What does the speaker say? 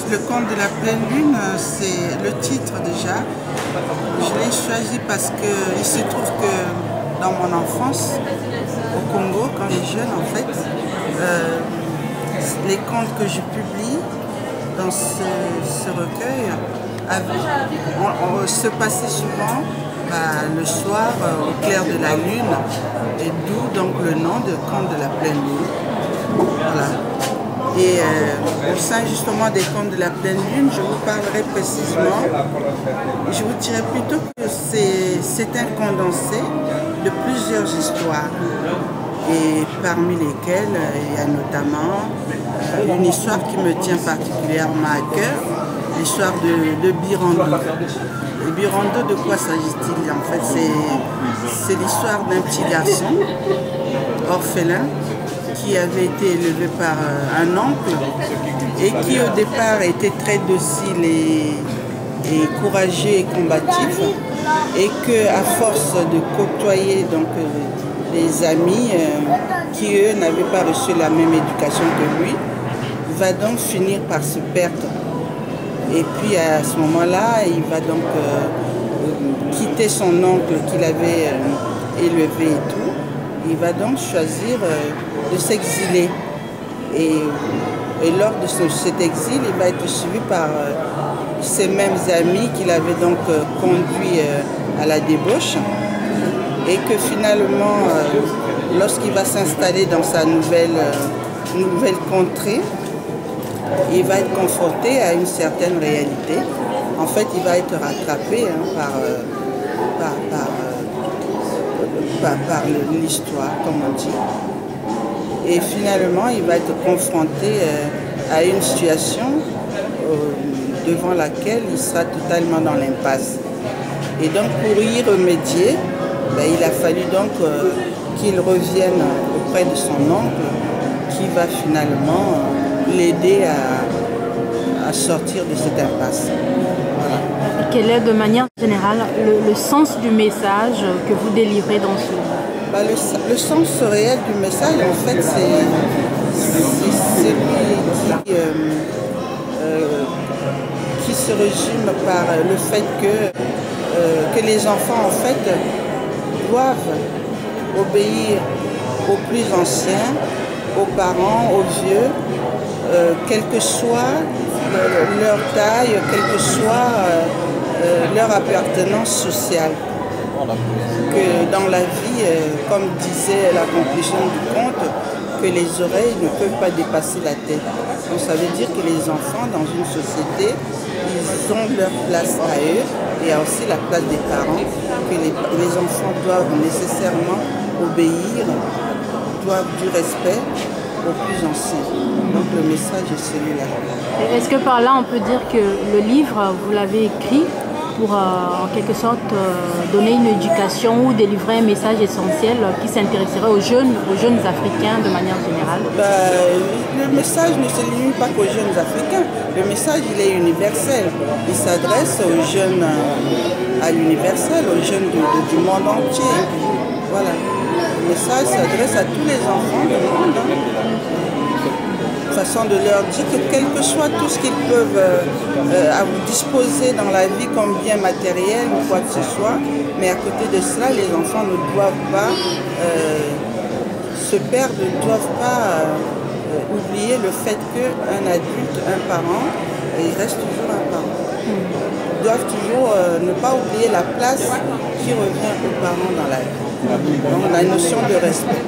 Le conte de la pleine lune, c'est le titre déjà. Je l'ai choisi parce qu'il se trouve que dans mon enfance, au Congo, quand j'étais jeune en fait, les contes que je publie dans ce recueil se passaient souvent le soir au clair de la lune, et d'où donc le nom de conte de la pleine lune. Voilà. Et au sein justement des contes de la pleine lune, je vous parlerai précisément, je vous dirais plutôt que c'est un condensé de plusieurs histoires, et parmi lesquelles il y a notamment une histoire qui me tient particulièrement à cœur, l'histoire de Birando. Et Birando, de quoi s'agit-il? En fait, c'est l'histoire d'un petit garçon orphelin qui avait été élevé par un oncle et qui au départ était très docile et courageux et combatif, et que à force de côtoyer donc des amis qui eux n'avaient pas reçu la même éducation que lui, va donc finir par se perdre. Et puis à ce moment-là, il va donc quitter son oncle qu'il avait élevé et tout. Il va donc choisir de s'exiler. Et lors de cet exil, il va être suivi par ses mêmes amis qu'il avait donc conduit à la débauche. Et que finalement, lorsqu'il va s'installer dans sa nouvelle contrée, il va être confronté à une certaine réalité. En fait, il va être rattrapé par l'histoire, comme on dit. Et finalement, il va être confronté à une situation devant laquelle il sera totalement dans l'impasse. Et donc, pour y remédier, il a fallu donc qu'il revienne auprès de son oncle, qui va finalement l'aider à sortir de cette impasse. Voilà. Quel est de manière générale le sens du message que vous délivrez dans ce livre? Le sens réel du message, en fait, c'est celui qui se résume par le fait que les enfants, en fait, doivent obéir aux plus anciens, aux parents, aux vieux, quelle que soit leur taille, quelle que soit leur appartenance sociale. Que dans la vie, comme disait la conclusion du conte, que les oreilles ne peuvent pas dépasser la tête. Donc ça veut dire que les enfants dans une société, ils ont leur place à eux, et il y a aussi la place des parents, que les enfants doivent nécessairement obéir, doivent du respect aux plus anciens. Donc le message est celui-là. Est-ce que par là on peut dire que le livre, vous l'avez écrit pour en quelque sorte donner une éducation ou délivrer un message essentiel qui s'intéresserait aux jeunes Africains de manière générale? Le message ne se limite pas qu'aux jeunes Africains. Le message, il est universel. Il s'adresse aux jeunes à l'universel, aux jeunes du monde entier. Voilà. Le message s'adresse à tous les enfants du monde. Façon de leur dire que quel que soit tout ce qu'ils peuvent à vous disposer dans la vie comme bien matériel ou quoi que ce soit, mais à côté de cela, les enfants ne doivent pas se perdre, ne doivent pas oublier le fait qu'un adulte, un parent, il reste toujours un parent. Ils doivent toujours ne pas oublier la place qui revient aux parents dans la vie. Donc la notion de respect.